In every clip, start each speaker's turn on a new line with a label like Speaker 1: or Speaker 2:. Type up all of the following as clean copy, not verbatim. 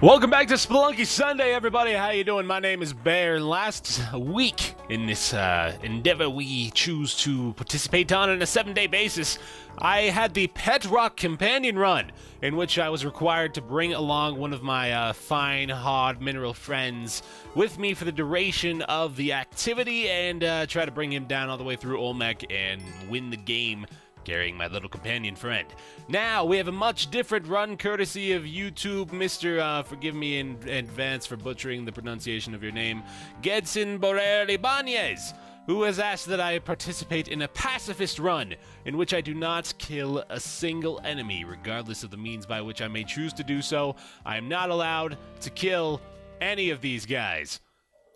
Speaker 1: Welcome back to Spelunky Sunday, everybody. How you doing? My name is Bear. Last week in this endeavor we choose to participate on a 7-day basis, I had the Pet Rock Companion Run, in which I was required to bring along one of my fine, hard mineral friends with me for the duration of the activity and try to bring him down all the way through Olmec and win the game carrying my little companion friend. Now, we have a much different run courtesy of YouTube, Mr. Forgive me in advance for butchering the pronunciation of your name, Gedson Bohrer Ibañez, who has asked that I participate in a pacifist run, in which I do not kill a single enemy, regardless of the means by which I may choose to do so. I am not allowed to kill any of these guys.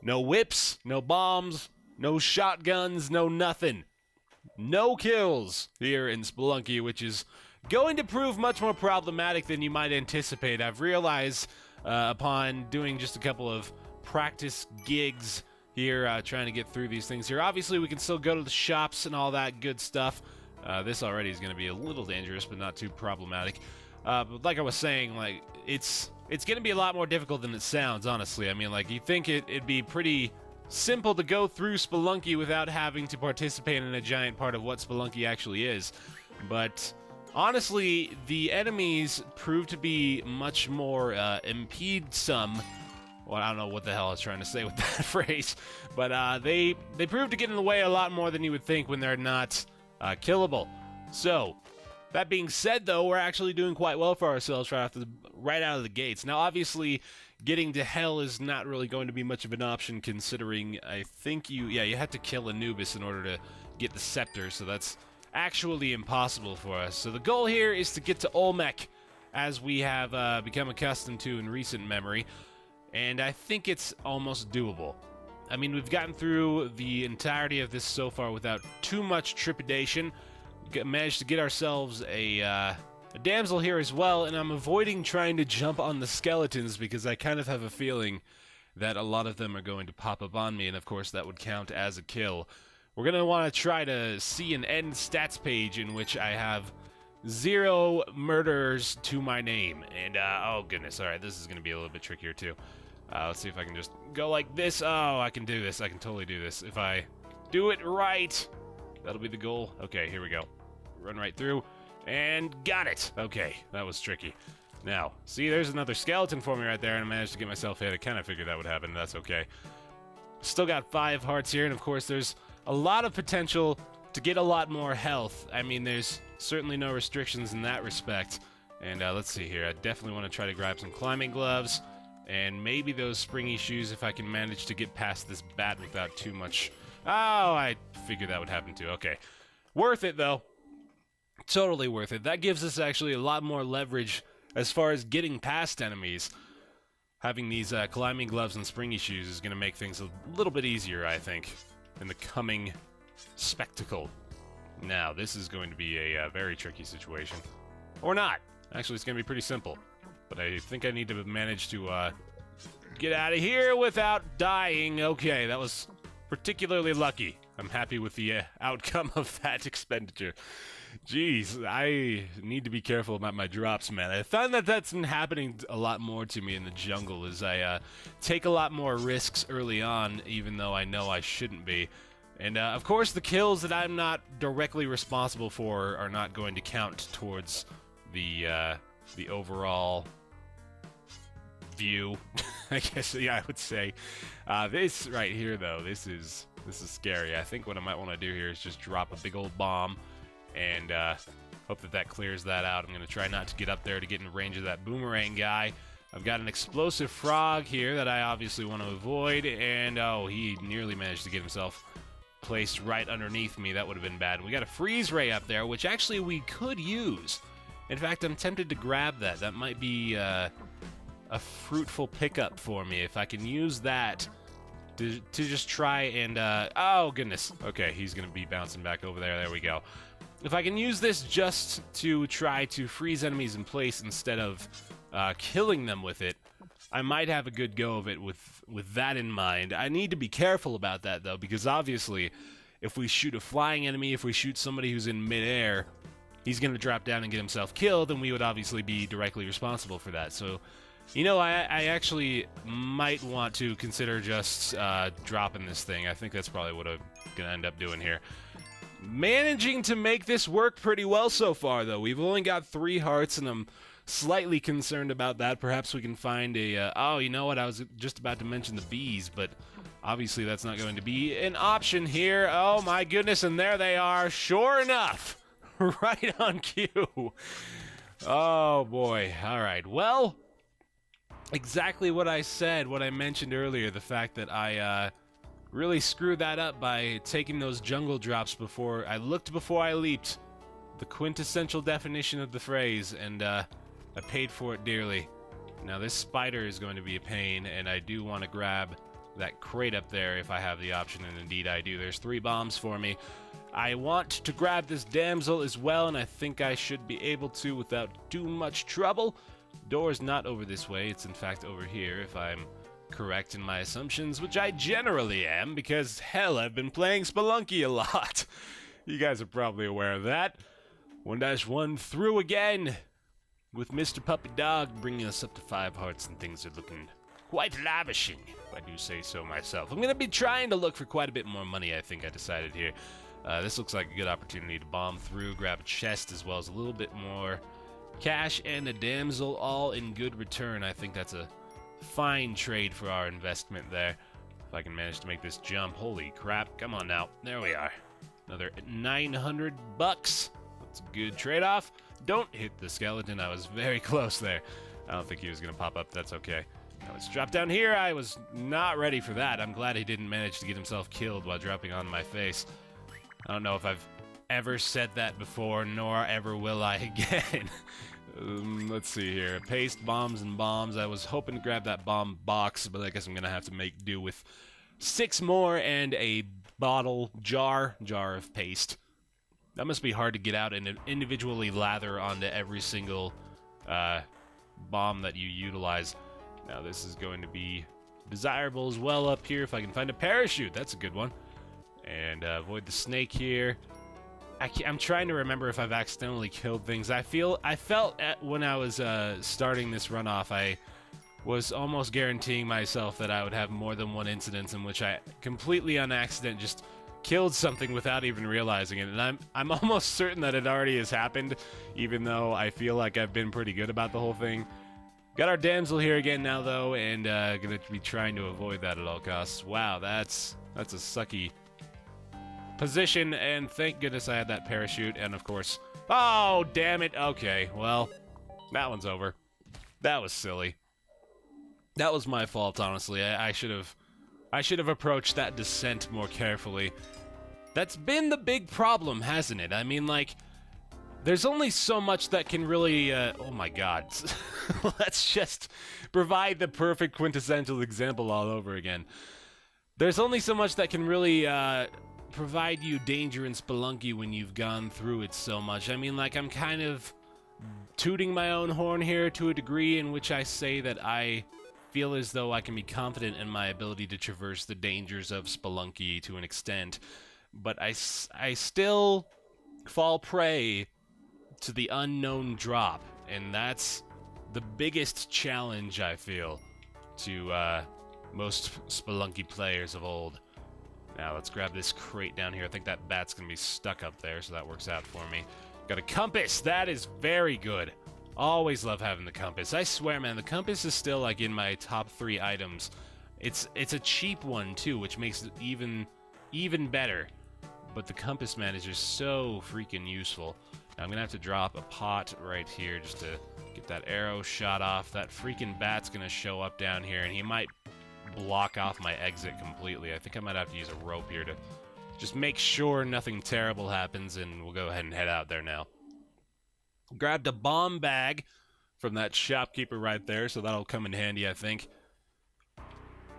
Speaker 1: No whips, no bombs, no shotguns, no nothing. No kills here in Spelunky, which is going to prove much more problematic than you might anticipate. I've realized upon doing just a couple of practice gigs here, trying to get through these things here. Obviously, we can still go to the shops and all that good stuff. This already is going to be a little dangerous, but not too problematic. But like I was saying, like it's going to be a lot more difficult than it sounds, honestly. I mean, like, you think it'd be pretty simple to go through Spelunky without having to participate in a giant part of what Spelunky actually is. But honestly, the enemies prove to be much more impede-some. Well, I don't know what the hell I was trying to say with that phrase, but they prove to get in the way a lot more than you would think when they're not killable. So, that being said, though, we're actually doing quite well for ourselves right out of the gates. Now, obviously, getting to hell is not really going to be much of an option, considering I think you have to kill Anubis in order to get the scepter, so that's actually impossible for us. So the goal here is to get to Olmec, as we have become accustomed to in recent memory, and I think it's almost doable. I mean, we've gotten through the entirety of this so far without too much trepidation. Managed to get ourselves a damsel here as well, and I'm avoiding trying to jump on the skeletons because I kind of have a feeling that a lot of them are going to pop up on me, and of course that would count as a kill. We're going to want to try to see an end stats page in which I have 0 murders to my name, and oh goodness, alright, this is going to be a little bit trickier too. Let's see if I can just go like this. Oh, I can do this. I can totally do this. If I do it right, that'll be the goal. Okay, here we go. Run right through. And got it! Okay, that was tricky. Now, see, there's another skeleton for me right there, and I managed to get myself hit. I kind of figured that would happen. That's okay. Still got 5 hearts here, and of course there's a lot of potential to get a lot more health. I mean, there's certainly no restrictions in that respect. And let's see here. I definitely want to try to grab some climbing gloves, and maybe those springy shoes if I can manage to get past this bat without too much... Oh, I figured that would happen too. Okay. Worth it, though. Totally worth it. That gives us actually a lot more leverage as far as getting past enemies. Having these climbing gloves and springy shoes is going to make things a little bit easier, I think, in the coming spectacle. Now, this is going to be a very tricky situation. Or not. Actually, it's going to be pretty simple. But I think I need to manage to get out of here without dying. Okay, that was particularly lucky. I'm happy with the outcome of that expenditure. Jeez, I need to be careful about my drops, man. I found that that's been happening a lot more to me in the jungle, as I take a lot more risks early on, even though I know I shouldn't be. And of course, the kills that I'm not directly responsible for are not going to count towards the overall view. I guess, yeah, I would say. This right here, though, this is scary. I think what I might want to do here is just drop a big old bomb and hope that clears that out. I'm going to try not to get up there to get in range of that boomerang guy. I've got an explosive frog here that I obviously want to avoid, and oh, he nearly managed to get himself placed right underneath me. That would have been bad. We got a freeze ray up there, which actually we could use. In fact, I'm tempted to grab that. That might be a fruitful pickup for me if I can use that to just try and oh goodness. Okay, he's gonna be bouncing back over there. There we go. If I can use this just to try to freeze enemies in place instead of killing them with it, I might have a good go of it with that in mind. I need to be careful about that, though, because obviously, if we shoot a flying enemy, if we shoot somebody who's in midair, he's going to drop down and get himself killed, and we would obviously be directly responsible for that. So You know, I actually might want to consider just dropping this thing. I think that's probably what I'm going to end up doing here. Managing to make this work pretty well so far, though. We've only got 3 hearts, and I'm slightly concerned about that. Perhaps we can find a... oh, you know what? I was just about to mention the bees, but obviously that's not going to be an option here. Oh, my goodness, and there they are. Sure enough. Right on cue. Oh, boy. All right. Well, exactly what I said, what I mentioned earlier, the fact that I really screwed that up by taking those jungle drops before I looked before I leaped. The quintessential definition of the phrase, and I paid for it dearly. Now this spider is going to be a pain, and I do want to grab that crate up there if I have the option, and indeed I do. There's 3 bombs for me. I want to grab this damsel as well, and I think I should be able to without too much trouble. Door's not over this way, it's in fact over here if I'm correct in my assumptions, which I generally am, because hell, I've been playing Spelunky a lot. You guys are probably aware of that. 1-1 through again, with Mr. Puppy Dog bringing us up to 5 hearts, and things are looking quite lavishing, if I do say so myself. I'm going to be trying to look for quite a bit more money, I think I decided here. This looks like a good opportunity to bomb through, grab a chest, as well as a little bit more cash and a damsel, all in good return. I think that's a fine trade for our investment there. If I can manage to make this jump. Holy crap, come on now. There we are. Another 900 bucks. That's a good trade-off. Don't hit the skeleton. I was very close there. I don't think he was going to pop up. That's okay. Now let's drop down here. I was not ready for that. I'm glad he didn't manage to get himself killed while dropping on my face. I don't know if I've ever said that before, nor ever will I again. Let's see here. Paste, bombs, and bombs. I was hoping to grab that bomb box, but I guess I'm going to have to make do with 6 more and a jar of paste. That must be hard to get out and individually lather onto every single bomb that you utilize. Now this is going to be desirable as well up here if I can find a parachute. That's a good one. And avoid the snake here. I'm trying to remember if I've accidentally killed things. I felt when I was starting this runoff, I was almost guaranteeing myself that I would have more than one incident in which I completely on accident just killed something without even realizing it. And I'm almost certain that it already has happened, even though I feel like I've been pretty good about the whole thing. Got our damsel here again now, though, and gonna be trying to avoid that at all costs. Wow, that's a sucky position, and thank goodness I had that parachute, and of course... Oh, damn it! Okay, well, that one's over. That was silly. That was my fault, honestly. I should have approached that descent more carefully. That's been the big problem, hasn't it? I mean, like, there's only so much that can really, oh my god. Let's just provide the perfect quintessential example all over again. There's only so much that can really, provide you danger in Spelunky when you've gone through it so much. I mean, like, I'm kind of tooting my own horn here to a degree in which I say that I feel as though I can be confident in my ability to traverse the dangers of Spelunky to an extent, but I still fall prey to the unknown drop, and that's the biggest challenge, I feel, to most Spelunky players of old. Now, let's grab this crate down here. I think that bat's gonna be stuck up there, so that works out for me. Got a compass! That is very good. Always love having the compass. I swear, man, the compass is still, like, in my top 3 items. It's a cheap one, too, which makes it even better. But the compass, man, is just so freaking useful. Now, I'm gonna have to drop a pot right here just to get that arrow shot off. That freaking bat's gonna show up down here, and he might block off my exit completely. I think I might have to use a rope here to just make sure nothing terrible happens, and we'll go ahead and head out there now. Grabbed a bomb bag from that shopkeeper right there, so that'll come in handy, I think.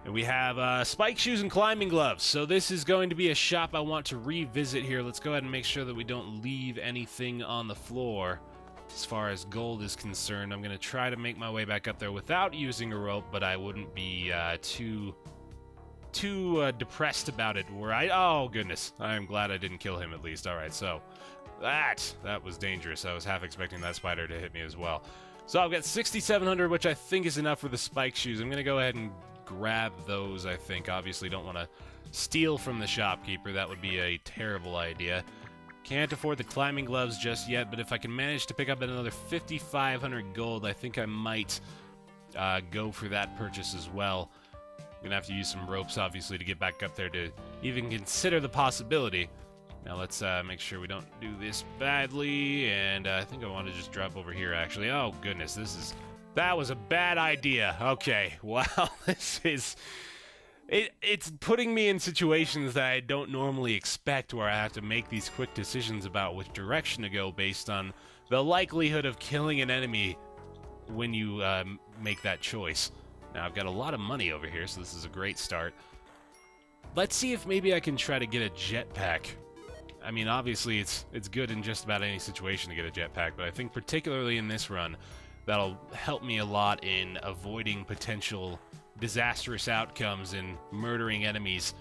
Speaker 1: And we have spike shoes and climbing gloves, so this is going to be a shop I want to revisit here. Let's go ahead and make sure that we don't leave anything on the floor. As far as gold is concerned, I'm going to try to make my way back up there without using a rope, but I wouldn't be too depressed about it. Oh, goodness. I'm glad I didn't kill him, at least. Alright, so that was dangerous. I was half expecting that spider to hit me as well. So I've got 6,700, which I think is enough for the spike shoes. I'm going to go ahead and grab those, I think. Obviously, don't want to steal from the shopkeeper. That would be a terrible idea. Can't afford the climbing gloves just yet, but if I can manage to pick up another 5,500 gold, I think I might go for that purchase as well. I'm gonna have to use some ropes, obviously, to get back up there to even consider the possibility. Now let's make sure we don't do this badly, and I think I want to just drop over here, actually. Oh, goodness, that was a bad idea. Okay, wow, this is... It's putting me in situations that I don't normally expect, where I have to make these quick decisions about which direction to go based on the likelihood of killing an enemy when you make that choice. Now, I've got a lot of money over here, so this is a great start. Let's see if maybe I can try to get a jetpack. I mean, obviously, it's good in just about any situation to get a jetpack, but I think particularly in this run, that'll help me a lot in avoiding potential disastrous outcomes and murdering enemies.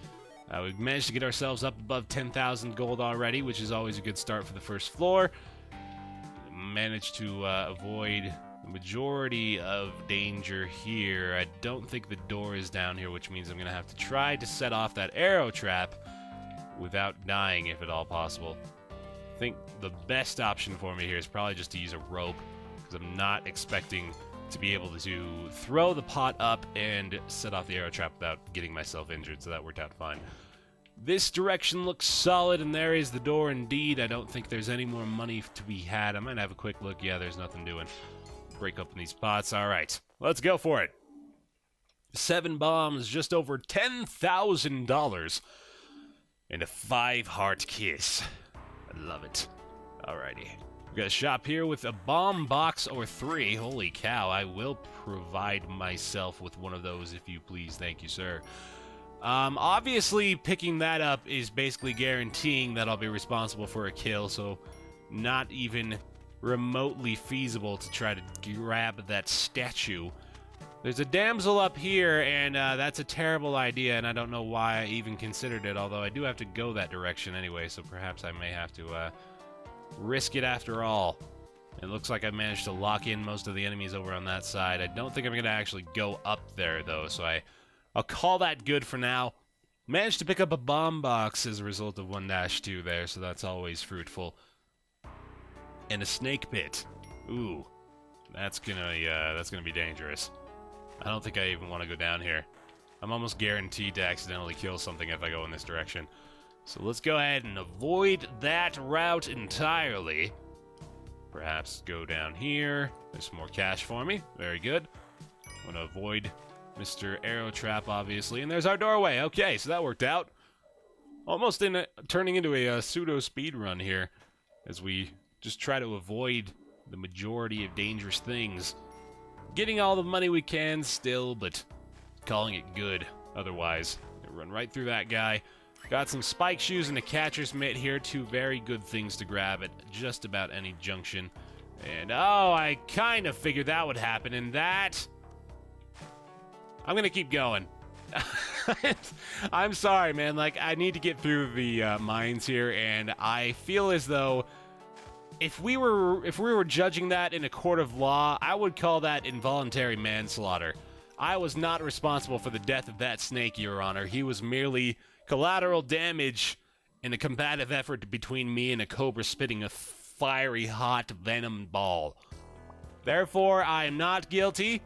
Speaker 1: We've managed to get ourselves up above 10,000 gold already, which is always a good start for the first floor. Managed to avoid the majority of danger here. I don't think the door is down here, which means I'm going to have to try to set off that arrow trap without dying, if at all possible. I think the best option for me here is probably just to use a rope, because I'm not expecting to be able to throw the pot up and set off the arrow trap without getting myself injured, so that worked out fine. This direction looks solid, and there is the door indeed. I don't think there's any more money to be had. I might have a quick look. Yeah, there's nothing doing. Break open these pots. All right, let's go for it. 7 bombs, just over $10,000, and a 5-heart kiss. I love it. Alrighty. We've got a shop here with a bomb box or 3. Holy cow, I will provide myself with one of those if you please. Thank you, sir. Obviously, picking that up is basically guaranteeing that I'll be responsible for a kill, so not even remotely feasible to try to grab that statue. There's a damsel up here, and that's a terrible idea, and I don't know why I even considered it, although I do have to go that direction anyway, so perhaps I may have to risk it after all. It looks like I managed to lock in most of the enemies over on that side. I don't think I'm going to actually go up there, though, so I'll call that good for now. Managed to pick up a bomb box as a result of 1-2 there, so that's always fruitful. And a snake pit. Ooh, that's gonna be dangerous. I don't think I even want to go down here. I'm almost guaranteed to accidentally kill something if I go in this direction. So let's go ahead and avoid that route entirely. Perhaps go down here. There's some more cash for me. Very good. I'm gonna avoid Mr. Arrow Trap, obviously. And there's our doorway. Okay, so that worked out. Almost turning into a pseudo speed run here, as we just try to avoid the majority of dangerous things. Getting all the money we can still, but calling it good otherwise. Run right through that guy. Got some spike shoes and a catcher's mitt here. 2 very good things to grab at just about any junction. And, oh, I kind of figured that would happen, and that... I'm gonna keep going. I'm sorry, man. Like, I need to get through the mines here, and I feel as though if we were judging that in a court of law, I would call that involuntary manslaughter. I was not responsible for the death of that snake, Your Honor. He was merely collateral damage in a combative effort between me and a cobra spitting a fiery hot venom ball. Therefore, I am not guilty.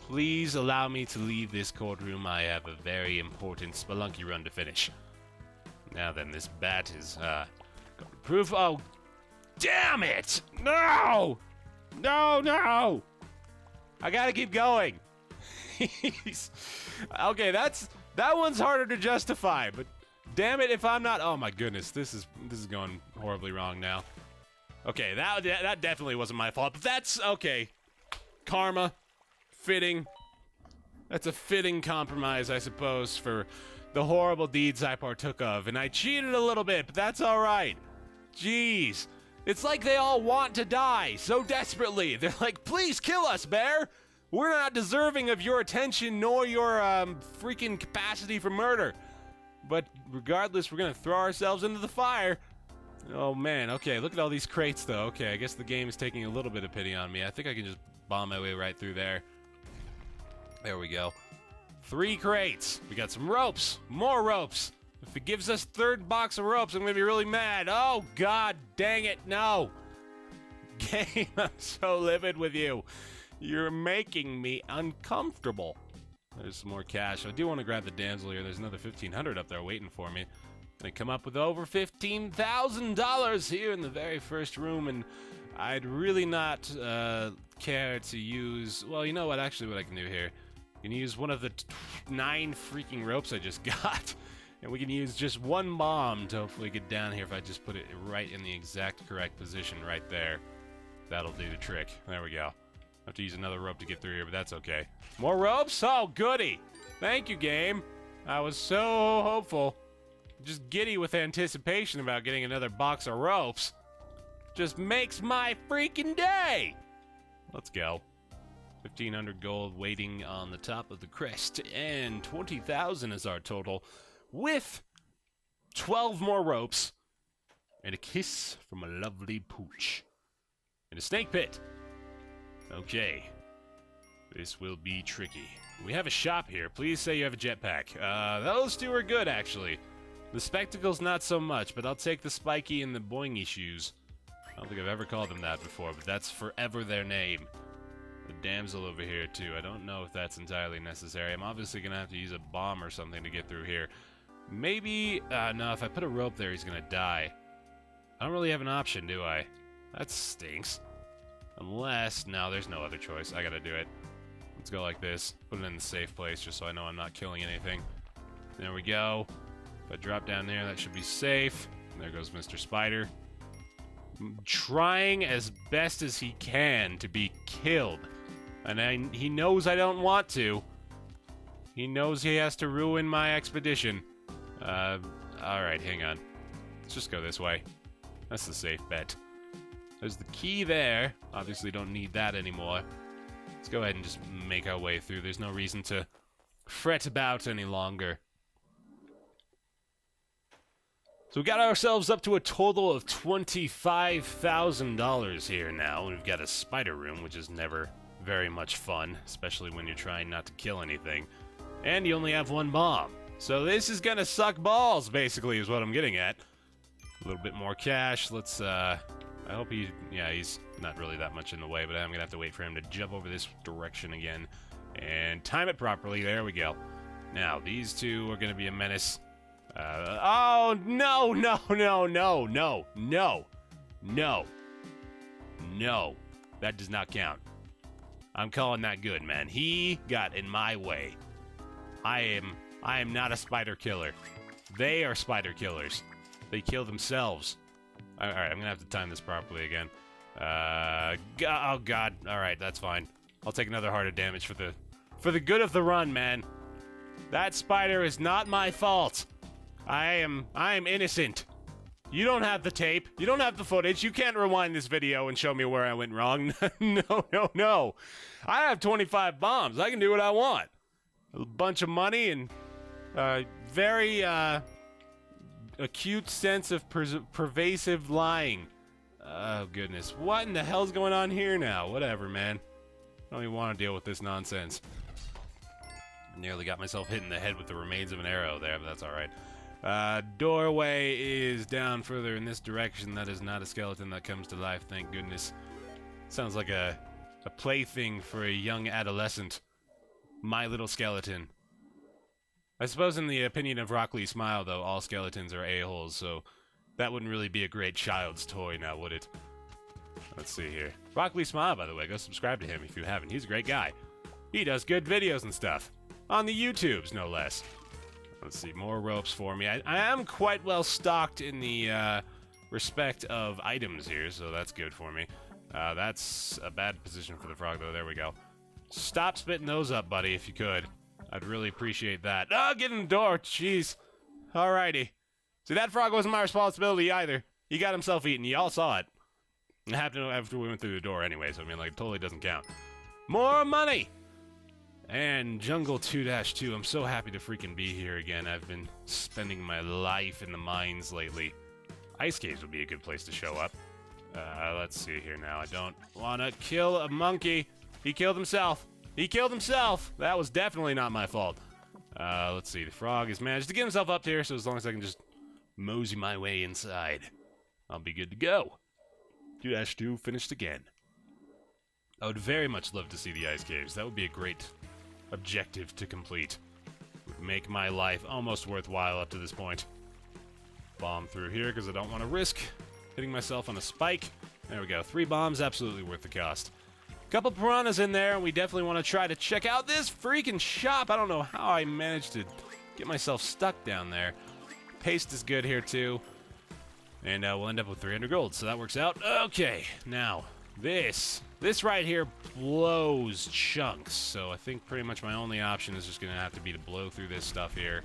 Speaker 1: Please allow me to leave this courtroom. I have a very important Spelunky run to finish. Now then, this bat is got proof. Oh, damn it! No! No, no! I gotta keep going. Okay, that one's harder to justify, but damn it if I'm not. Oh my goodness, this is going horribly wrong now. Okay, that definitely wasn't my fault, but that's okay. Karma. Fitting. That's a fitting compromise, I suppose, for the horrible deeds I partook of. And I cheated a little bit, but that's alright. Jeez. It's like they all want to die so desperately. They're like, please kill us, Bear. We're not deserving of your attention nor your freaking capacity for murder. But regardless, we're going to throw ourselves into the fire. Oh, man. Okay, look at all these crates, though. Okay, I guess the game is taking a little bit of pity on me. I think I can just bomb my way right through there. There we go. 3 crates. We got some ropes. More ropes. If it gives us 3rd box of ropes, I'm going to be really mad. Oh, God dang it, no. Game, I'm so livid with you. You're making me uncomfortable. There's some more cash. I do want to grab the damsel here. There's another $1,500 up there waiting for me. Gonna come up with over $15,000 here in the very first room, and I'd really not care to use... Well, you know what? Actually, what I can do here, I can use one of the 9 freaking ropes I just got, and we can use just 1 bomb to hopefully get down here if I just put it right in the exact correct position right there. That'll do the trick. There we go. I have to use another rope to get through here, but that's okay. More ropes? Oh, goody! Thank you, game. I was so hopeful. Just giddy with anticipation about getting another box of ropes. Just makes my freaking day! Let's go. 1,500 gold waiting on the top of the crest, and 20,000 is our total, with 12 more ropes, and a kiss from a lovely pooch. And a snake pit. Okay. This will be tricky. We have a shop here. Please say you have a jetpack. Those 2 are good, actually. The spectacles, not so much, but I'll take the spiky and the boingy shoes. I don't think I've ever called them that before, but that's forever their name. The damsel over here, too. I don't know if that's entirely necessary. I'm obviously going to have to use a bomb or something to get through here. Maybe... no, if I put a rope there, he's going to die. I don't really have an option, do I? That stinks. Unless... No, there's no other choice. I gotta do it. Let's go like this. Put it in the safe place, just so I know I'm not killing anything. There we go. If I drop down there, that should be safe. And there goes Mr. Spider. Trying as best as he can to be killed. And he knows I don't want to. He knows he has to ruin my expedition. Alright, hang on. Let's just go this way. That's the safe bet. There's the key there. Obviously don't need that anymore. Let's go ahead and just make our way through. There's no reason to fret about any longer. So we got ourselves up to a total of $25,000 here now. We've got a spider room, which is never very much fun, especially when you're trying not to kill anything. And you only have 1 bomb. So this is gonna suck balls, basically, is what I'm getting at. A little bit more cash. Let's, I hope he's not really that much in the way, but I'm gonna have to wait for him to jump over this direction again and time it properly. There we go. Now, these 2 are gonna be a menace. Oh, no, no, no, no, no, no, no, no. That does not count. I'm calling that good, man. He got in my way. I am not a spider killer. They are spider killers. They kill themselves. Alright, I'm gonna have to time this properly again. Oh god. Alright, that's fine. I'll take another heart of damage for the good of the run, man. That spider is not my fault. I am innocent. You don't have the tape. You don't have the footage. You can't rewind this video and show me where I went wrong. No, no, no. I have 25 bombs. I can do what I want. A bunch of money and very acute sense of pervasive lying. Oh, goodness. What in the hell's going on here now? Whatever, man. I don't even want to deal with this nonsense. Nearly got myself hit in the head with the remains of an arrow there, but that's alright. Doorway is down further in this direction. That is not a skeleton that comes to life, thank goodness. Sounds like a plaything for a young adolescent. My little skeleton. I suppose in the opinion of Rockley Smile, though, all skeletons are a-holes, so that wouldn't really be a great child's toy now, would it? Let's see here. Rockley Smile, by the way, go subscribe to him if you haven't. He's a great guy. He does good videos and stuff. On the YouTubes, no less. Let's see, more ropes for me. I am quite well stocked in the respect of items here, so that's good for me. That's a bad position for the frog, though. There we go. Stop spitting those up, buddy, if you could. I'd really appreciate that. Oh, get in the door, jeez. Alrighty. See, that frog wasn't my responsibility either. He got himself eaten. Y'all saw it. It happened after we went through the door anyway, so I mean, like, it totally doesn't count. More money! And Jungle 2-2, I'm so happy to freaking be here again. I've been spending my life in the mines lately. Ice caves would be a good place to show up. Let's see here now. I don't want to kill a monkey. He killed himself. He killed himself. That was definitely not my fault. Let's see. The frog has managed to get himself up here, so as long as I can just mosey my way inside, I'll be good to go. 2-2 finished again. I would very much love to see the ice caves. That would be a great objective to complete. Would make my life almost worthwhile up to this point. Bomb through here because I don't want to risk hitting myself on a spike. There we go. 3 bombs, absolutely worth the cost. Couple piranhas in there, and we definitely want to try to check out this freaking shop. I don't know how I managed to get myself stuck down there. Paste is good here too. And we'll end up with 300 gold, so that works out. Okay, now, this right here blows chunks, so I think pretty much my only option is just going to have to be to blow through this stuff here.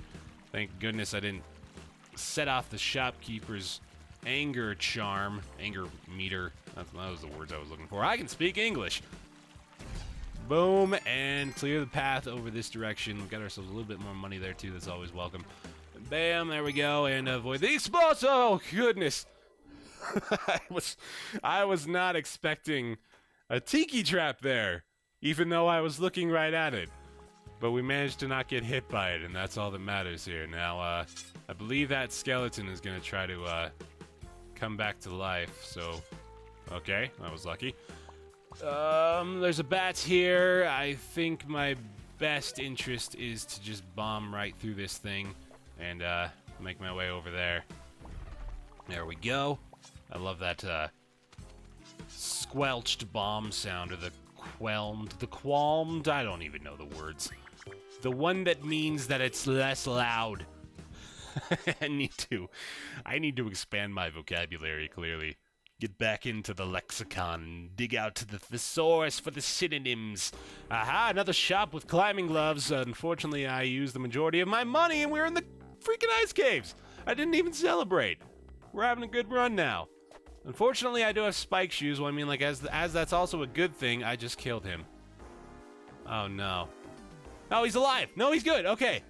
Speaker 1: Thank goodness I didn't set off the shopkeeper's anger charm, anger meter. That was the words I was looking for. I can speak English. Boom, and clear the path over this direction. We've got ourselves a little bit more money there too. That's always welcome. Bam, there we go, and avoid the explosions. Oh goodness, I was not expecting a tiki trap there, even though I was looking right at it. But we managed to not get hit by it, and that's all that matters here. Now, I believe that skeleton is going to try to come back to life, so... Okay, I was lucky. There's a bat here. I think my best interest is to just bomb right through this thing and make my way over there. There we go. I love that squelched bomb sound, or the qualmed, I don't even know the words. The one that means that it's less loud. I need to expand my vocabulary, clearly. Get back into the lexicon and dig out to the thesaurus for the synonyms. Aha, another shop with climbing gloves. Unfortunately, I used the majority of my money and we're in the freaking ice caves. I didn't even celebrate. We're having a good run now. Unfortunately, I do have spike shoes. Well, I mean, like, as that's also a good thing, I just killed him. Oh, no. Oh, he's alive. No, he's good. Okay.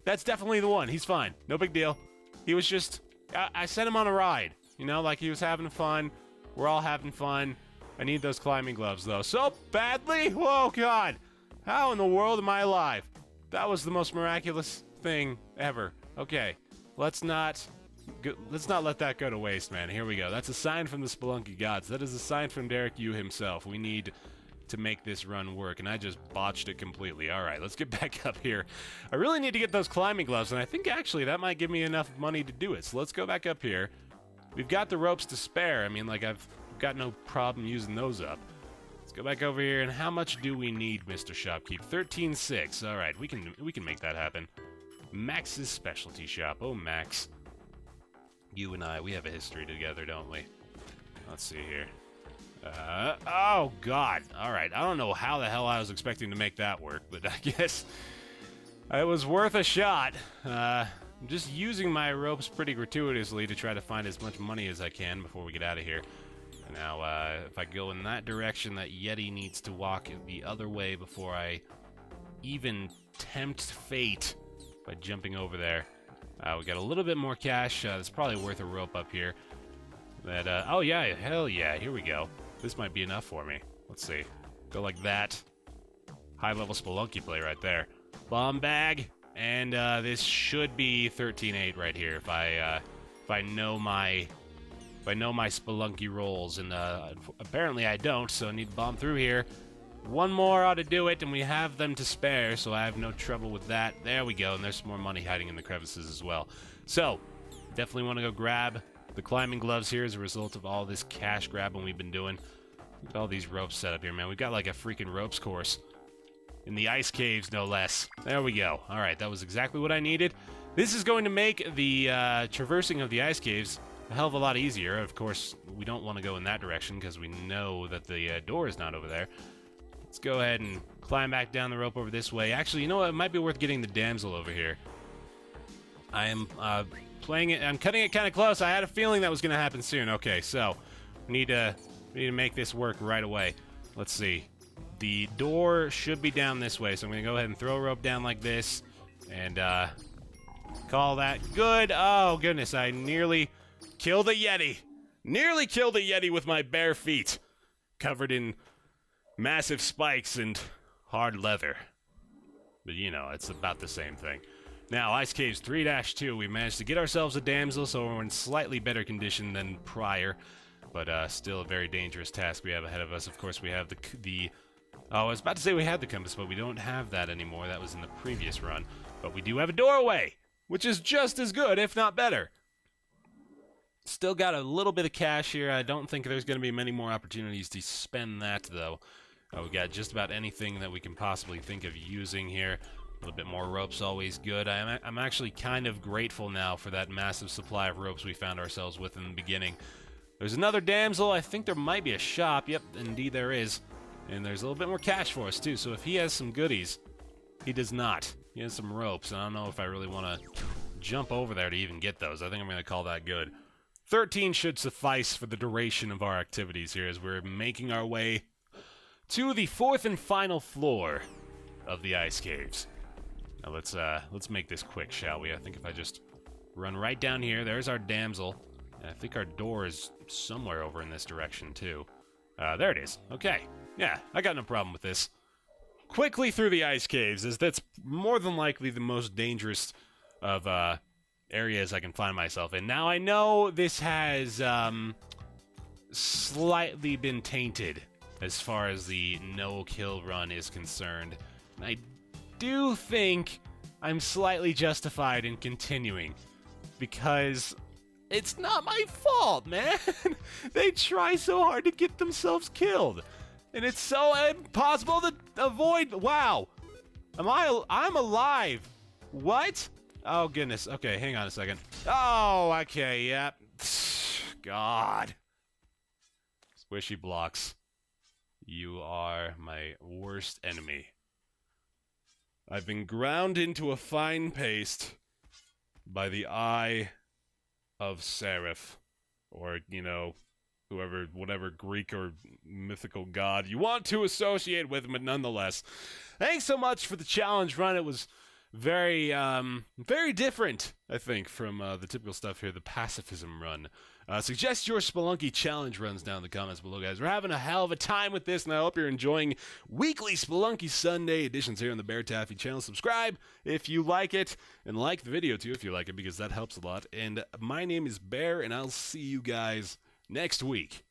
Speaker 1: That's definitely the one. He's fine. No big deal. He was just... I sent him on a ride. You know, like he was having fun. We're all having fun. I need those climbing gloves, though, so badly. Whoa, God. How in the world am I alive? That was the most miraculous thing ever. Okay, let's not let that go to waste, man. Here we go. That's a sign from the Spelunky gods. That is a sign from Derek Yu himself. We need to make this run work, and I just botched it completely. All right, let's get back up here. I really need to get those climbing gloves, and I think actually that might give me enough money to do it. So let's go back up here. We've got the ropes to spare. I mean, like, I've got no problem using those up. Let's go back over here, and how much do we need, Mr. Shopkeep? 13.6. All right, we can make that happen. Max's specialty shop. Oh, Max. You and I, we have a history together, don't we? Let's see here. Oh, God. All right, I don't know how the hell I was expecting to make that work, but I guess it was worth a shot. I'm just using my ropes pretty gratuitously to try to find as much money as I can before we get out of here. Now, if I go in that direction, that Yeti needs to walk the other way before I even tempt fate by jumping over there. We got a little bit more cash. It's probably worth a rope up here. But, oh yeah, hell yeah, here we go. This might be enough for me. Let's see. Go like that. High-level Spelunky play right there. Bomb bag. And this should be 13.8 right here if I know my Spelunky rolls, and apparently I don't, so I need to bomb through here. One more ought to do it, and we have them to spare, so I have no trouble with that. There we go, and there's some more money hiding in the crevices as well. So, definitely want to go grab the climbing gloves here as a result of all this cash grabbing we've been doing. Look at all these ropes set up here, man. We've got like a freaking ropes course. In the ice caves, no less. There we go. All right, that was exactly what I needed. This is going to make the traversing of the ice caves a hell of a lot easier. Of course, we don't want to go in that direction because we know that the door is not over there. Let's go ahead and climb back down the rope over this way. Actually, you know what? It might be worth getting the damsel over here. I am playing it. I'm cutting it kind of close. I had a feeling that was going to happen soon. Okay, so we need to make this work right away. Let's see. The door should be down this way, so I'm going to go ahead and throw a rope down like this and call that good. Oh, goodness, I nearly killed a Yeti. Nearly killed a Yeti with my bare feet, covered in massive spikes and hard leather. But you know, it's about the same thing. Now, Ice Caves 3-2, we managed to get ourselves a damsel, so we're in slightly better condition than prior, but still a very dangerous task we have ahead of us. Of course, we have the oh, I was about to say we had the compass, but we don't have that anymore. That was in the previous run. But we do have a doorway, which is just as good, if not better. Still got a little bit of cash here. I don't think there's going to be many more opportunities to spend that, though. We got just about anything that we can possibly think of using here. A little bit more rope's always good. I'm actually kind of grateful now for that massive supply of ropes we found ourselves with in the beginning. There's another damsel. I think there might be a shop. Yep, indeed there is. And there's a little bit more cash for us, too. So if he has some goodies, he does not. He has some ropes, and I don't know if I really want to jump over there to even get those. I think I'm going to call that good. 13 should suffice for the duration of our activities here as we're making our way to the 4th and final floor of the Ice Caves. Now let's make this quick, shall we? I think if I just run right down here, there's our damsel. And I think our door is somewhere over in this direction, too. There it is. Okay. Yeah, I got no problem with this. Quickly through the Ice Caves, as that's more than likely the most dangerous of areas I can find myself in. Now, I know this has slightly been tainted as far as the no-kill run is concerned. I do think I'm slightly justified in continuing, because it's not my fault, man. They try so hard to get themselves killed, and it's so impossible to avoid. Wow, I'm alive. What? Oh goodness. Okay, hang on a second. Oh, okay, yep. God. Squishy blocks. You are my worst enemy. I've been ground into a fine paste by the eye of Seraph, or, you know, whatever Greek or mythical god you want to associate with him, but nonetheless. Thanks so much for the challenge run. It was very, very different, I think, from the typical stuff here, the Pacifism run. Suggest your Spelunky challenge runs down in the comments below, guys. We're having a hell of a time with this, and I hope you're enjoying weekly Spelunky Sunday editions here on the Bear Taffy channel. Subscribe if you like it, and like the video, too, if you like it, because that helps a lot. And my name is Bear, and I'll see you guys next week.